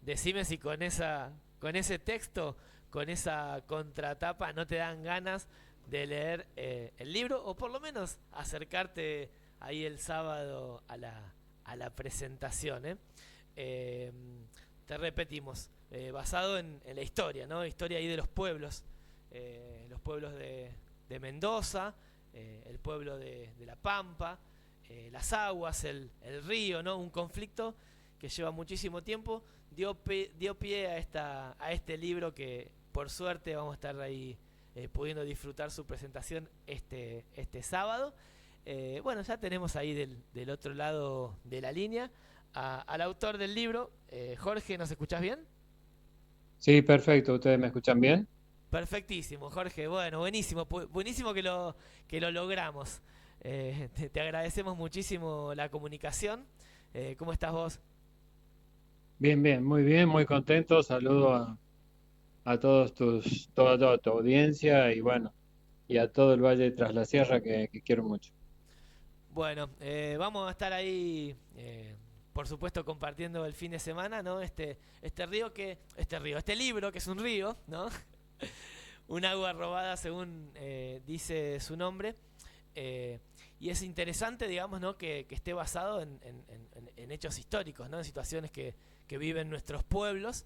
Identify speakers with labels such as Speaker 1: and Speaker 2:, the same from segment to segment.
Speaker 1: Decime si con ese texto, con esa contratapa, no te dan ganas de leer el libro o por lo menos acercarte ahí el sábado a la presentación. Eh, Te repetimos, basado en la historia, ¿no? Historia ahí de los pueblos de Mendoza, el pueblo de La Pampa, las aguas, el río, ¿no? Un conflicto que lleva muchísimo tiempo, dio pie a este libro que por suerte vamos a estar ahí pudiendo disfrutar su presentación este sábado. Bueno, ya tenemos ahí del otro lado de la línea al autor del libro. Jorge, ¿nos escuchás bien?
Speaker 2: Sí, perfecto. ¿Ustedes me escuchan bien?
Speaker 1: Perfectísimo, Jorge. Bueno, buenísimo, buenísimo que lo logramos. Te agradecemos muchísimo la comunicación. ¿Cómo estás vos?
Speaker 2: Bien, muy contento. Saludo a toda tu audiencia y bueno, y a todo el Valle tras la Sierra que quiero mucho.
Speaker 1: Bueno, vamos a estar ahí, por supuesto, compartiendo el fin de semana, ¿no? Este libro que es un río, ¿no? Un agua robada según dice su nombre. Eh, y es interesante, digamos, ¿no? Que esté basado en hechos históricos, ¿no? En situaciones que viven nuestros pueblos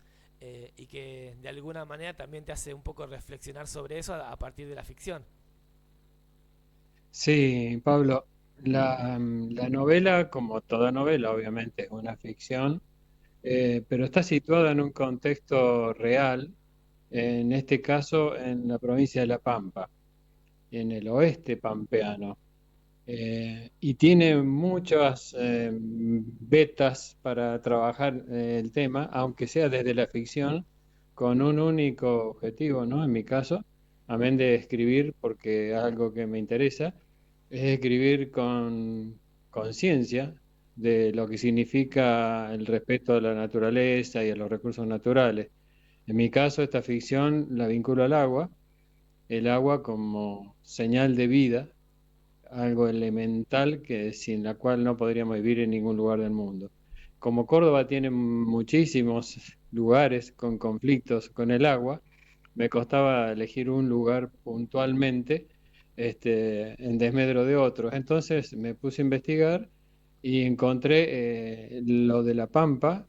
Speaker 1: y que de alguna manera también te hace un poco reflexionar sobre eso a partir de la ficción.
Speaker 2: Sí, Pablo, la novela, como toda novela, obviamente es una ficción, pero está situada en un contexto real, en este caso en la provincia de La Pampa, en el oeste pampeano. Y tiene muchas vetas para trabajar el tema, aunque sea desde la ficción, con un único objetivo, ¿no? En mi caso, amén de escribir, porque es algo que me interesa, es escribir con conciencia de lo que significa el respeto a la naturaleza y a los recursos naturales. En mi caso, esta ficción la vinculo al agua, el agua como señal de vida, algo elemental que sin la cual no podríamos vivir en ningún lugar del mundo. Como Córdoba tiene muchísimos lugares con conflictos con el agua, me costaba elegir un lugar puntualmente, en desmedro de otros. Entonces me puse a investigar y encontré lo de La Pampa,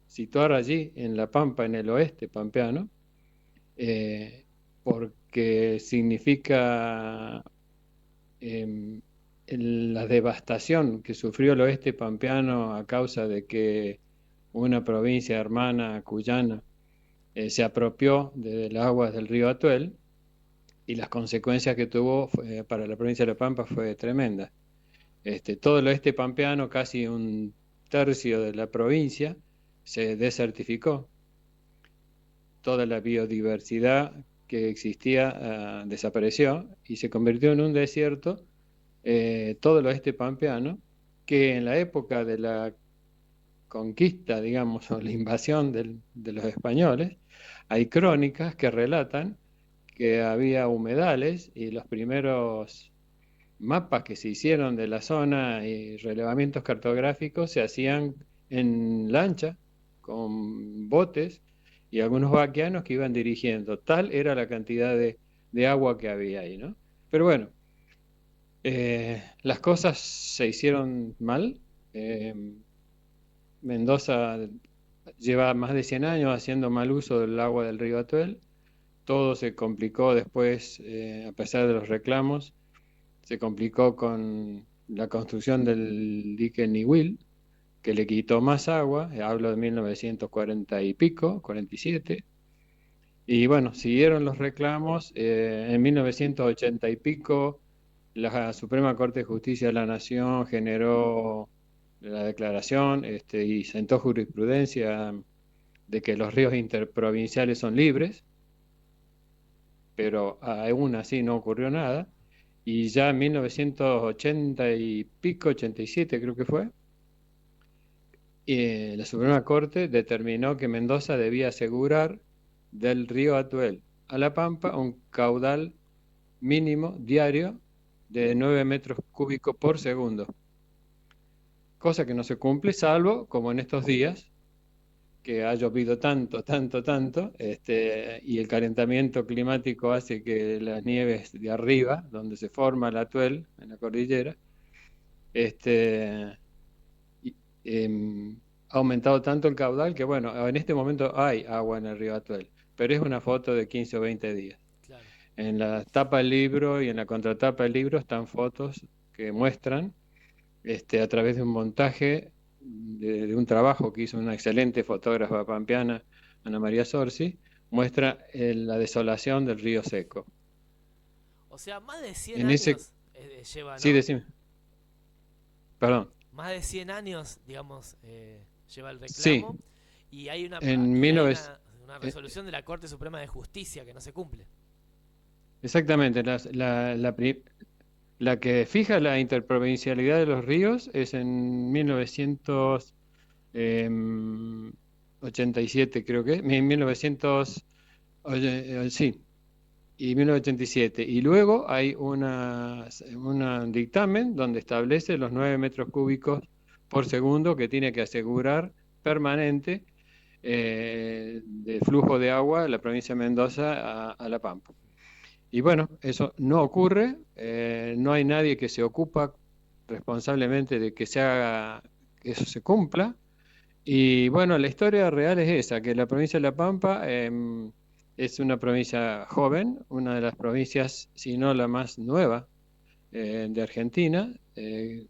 Speaker 2: situar allí en La Pampa, en el oeste pampeano, eh, porque significa em, la devastación que sufrió el oeste pampeano a causa de que una provincia hermana cuyana se apropió de las aguas del río Atuel y las consecuencias que tuvo para la provincia de La Pampa fue tremenda. Todo el oeste pampeano, casi un tercio de la provincia, se desertificó. Toda la biodiversidad que existía desapareció y se convirtió en un desierto todo el oeste pampeano, que en la época de la conquista, digamos, o la invasión de los españoles, hay crónicas que relatan que había humedales y los primeros mapas que se hicieron de la zona y relevamientos cartográficos se hacían en lancha, con botes y algunos vaqueanos que iban dirigiendo. Tal era la cantidad de agua que había ahí, ¿no? Pero bueno, las cosas se hicieron mal. Eh, Mendoza lleva más de 100 años haciendo mal uso del agua del río Atuel. Todo se complicó después, a pesar de los reclamos, se complicó con la construcción del dique Niwil, que le quitó más agua. Hablo de 1940 y pico, 47. Y bueno, siguieron los reclamos. En 1980 y pico, la Suprema Corte de Justicia de la Nación generó la declaración, y sentó jurisprudencia de que los ríos interprovinciales son libres, pero aún así no ocurrió nada. Y ya en 1980 y pico, 87 creo que fue, la Suprema Corte determinó que Mendoza debía asegurar del río Atuel a La Pampa un caudal mínimo diario de 9 metros cúbicos por segundo. cosa que no se cumple salvo como en estos días que ha llovido tanto, tanto, tanto, y el calentamiento climático hace que las nieves de arriba, donde se forma el Atuel, en la cordillera, este, y, ha aumentado tanto el caudal que, bueno, en este momento hay agua en el río Atuel, pero es una foto de 15 o 20 días.
Speaker 1: Claro.
Speaker 2: En la tapa del libro y en la contratapa del libro están fotos que muestran, a través de un montaje de un trabajo que hizo una excelente fotógrafa pampeana, Ana María Sorsi, muestra la desolación del río seco.
Speaker 1: O sea, más de 100
Speaker 2: En ese,
Speaker 1: años lleva,
Speaker 2: sí,
Speaker 1: ¿no?
Speaker 2: decime, perdón,
Speaker 1: Más de 100 años, digamos, lleva el
Speaker 2: sí,
Speaker 1: reclamo. Y hay
Speaker 2: en
Speaker 1: y hay
Speaker 2: 19,
Speaker 1: una
Speaker 2: eh,
Speaker 1: resolución de la Corte Suprema de Justicia que no se cumple.
Speaker 2: exactamente, la que fija la interprovincialidad de los ríos es en 1987, creo que, en 1900, sí, y 1987. Y luego hay un dictamen donde establece los 9 metros cúbicos por segundo que tiene que asegurar permanente, de flujo de agua de la provincia de Mendoza a La Pampa. Y bueno, eso no ocurre, no hay nadie que se ocupa responsablemente de que se haga, que eso se cumpla. Y bueno, la historia real es esa, que la provincia de La Pampa es una provincia joven, una de las provincias, si no la más nueva, de Argentina. En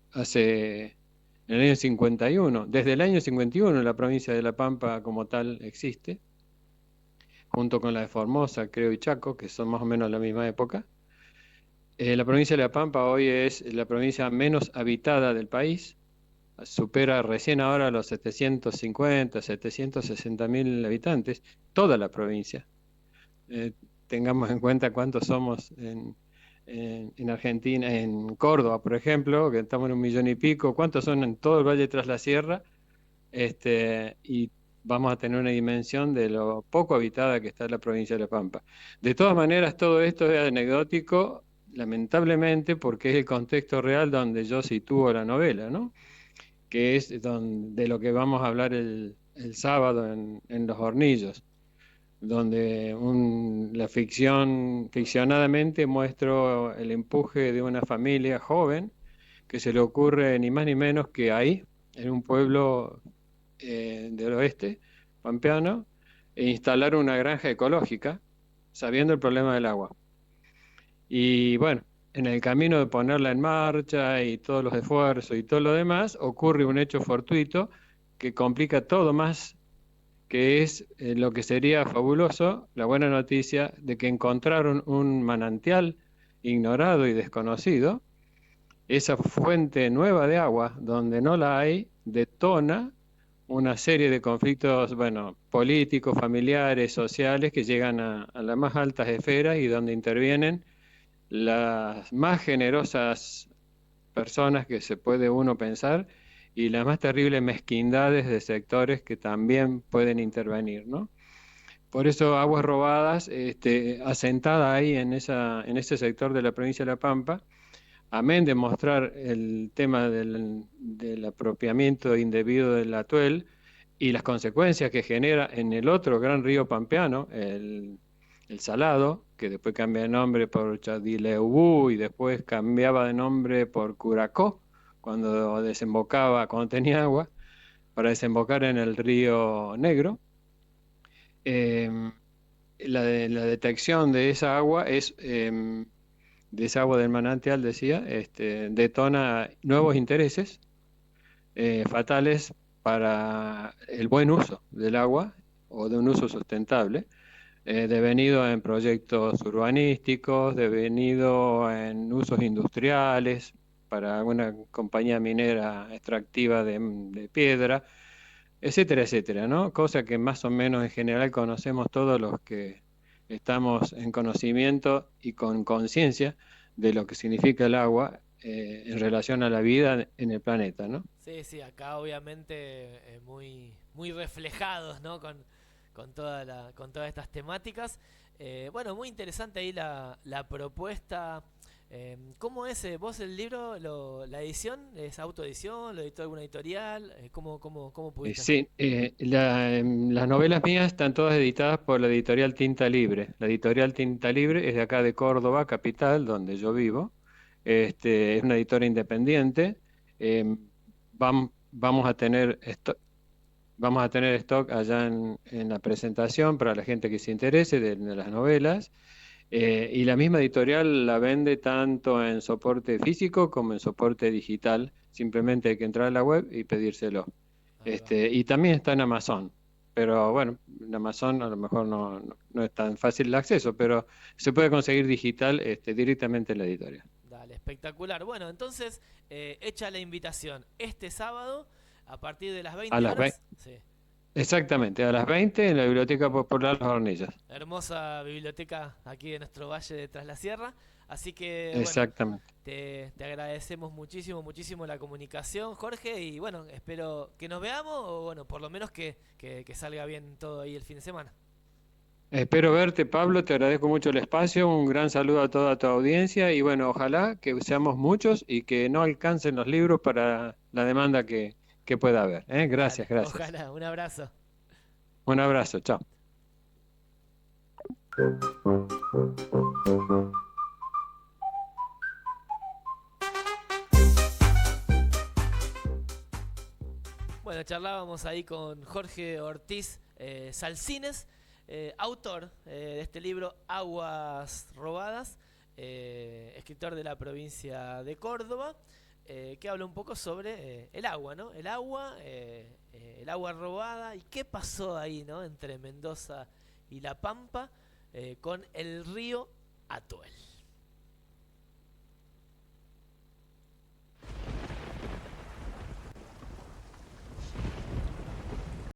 Speaker 2: el año 51, desde el año 51 la provincia de La Pampa como tal existe, junto con la de Formosa, creo, y Chaco, que son más o menos la misma época. La provincia de La Pampa hoy es la provincia menos habitada del país, supera recién ahora los 750, 760 mil habitantes, toda la provincia. Eh, Tengamos en cuenta cuántos somos en Argentina, en Córdoba, por ejemplo, que estamos en 1 millón y pico, cuántos son en todo el Valle tras la Sierra, y vamos a tener una dimensión de lo poco habitada que está la provincia de La Pampa. De todas maneras, todo esto es anecdótico, lamentablemente, porque es el contexto real donde yo sitúo la novela, ¿no? Que es de lo que vamos a hablar el sábado en Los Hornillos, donde la ficción, ficcionadamente muestro el empuje de una familia joven que se le ocurre ni más ni menos que ahí, en un pueblo, del oeste pampeano, e instalar una granja ecológica, sabiendo el problema del agua. Y bueno, en el camino de ponerla en marcha y todos los esfuerzos y todo lo demás, ocurre un hecho fortuito que complica todo más, que es, lo que sería fabuloso, la buena noticia de que encontraron un manantial ignorado y desconocido. Esa fuente nueva de agua, donde no la hay, detona una serie de conflictos, bueno, políticos, familiares, sociales, que llegan a las más altas esferas y donde intervienen las más generosas personas que se puede uno pensar y las más terribles mezquindades de sectores que también pueden intervenir, ¿no? Por eso Aguas Robadas, asentada ahí en ese sector de la provincia de La Pampa, amén de mostrar el tema del apropiamiento indebido del atuel y las consecuencias que genera en el otro gran río pampeano, el Salado, que después cambia de nombre por Chadileubú y después cambiaba de nombre por Curacó, cuando desembocaba, cuando tenía agua, para desembocar en el río Negro. Em, la detección de esa agua de esa agua del manantial, decía, detona nuevos intereses, fatales para el buen uso del agua o de un uso sustentable, devenido en proyectos urbanísticos, devenido en usos industriales para una compañía minera extractiva de piedra, etcétera, etcétera, ¿no? Cosa que más o menos en general conocemos todos los que estamos en conocimiento y con conciencia de lo que significa el agua, en relación a la vida en el planeta, ¿no?
Speaker 1: Sí, sí, acá obviamente muy reflejados, ¿no? Con todas estas temáticas. Bueno, muy interesante ahí la propuesta. ¿Cómo es vos el libro, la edición? ¿Es autoedición? ¿Lo editó alguna editorial? ¿Cómo pudiste hacer?
Speaker 2: Sí, las novelas mías están todas editadas por la editorial Tinta Libre. La editorial Tinta Libre es de acá de Córdoba, capital, donde yo vivo. Es una editora independiente. Vamos a tener vamos a tener stock allá en la presentación para la gente que se interese de las novelas. Y la misma editorial la vende tanto en soporte físico como en soporte digital. Simplemente hay que entrar a la web y pedírselo.
Speaker 1: Ahí va.
Speaker 2: Y también está en Amazon. Pero bueno, en Amazon a lo mejor no es tan fácil el acceso, pero se puede conseguir digital directamente en la editorial.
Speaker 1: Dale, espectacular. Bueno, entonces, hecha la invitación. Este sábado, a partir de las
Speaker 2: A
Speaker 1: 20
Speaker 2: las ve-
Speaker 1: horas, sí.
Speaker 2: Exactamente, a las 20 en la Biblioteca Popular Las Hornillas.
Speaker 1: Hermosa biblioteca aquí de nuestro valle de Tras la Sierra. Así que, bueno,
Speaker 2: Exactamente.
Speaker 1: te agradecemos muchísimo, muchísimo la comunicación, Jorge. Y bueno, espero que nos veamos o, bueno, por lo menos que salga bien todo ahí el fin de semana.
Speaker 2: Espero verte, Pablo. Te agradezco mucho el espacio. Un gran saludo a toda tu audiencia y bueno, ojalá que seamos muchos y que no alcancen los libros para la demanda que pueda haber. ¿Eh? Gracias,
Speaker 1: Dale,
Speaker 2: gracias.
Speaker 1: ojalá. Un abrazo.
Speaker 2: Un abrazo, chao.
Speaker 1: Bueno, charlábamos ahí con Jorge Ortiz Salcines, autor de este libro Aguas Robadas, escritor de la provincia de Córdoba, que habla un poco sobre el agua, ¿no? El agua robada y qué pasó ahí, ¿no? Entre Mendoza y La Pampa con el río Atuel.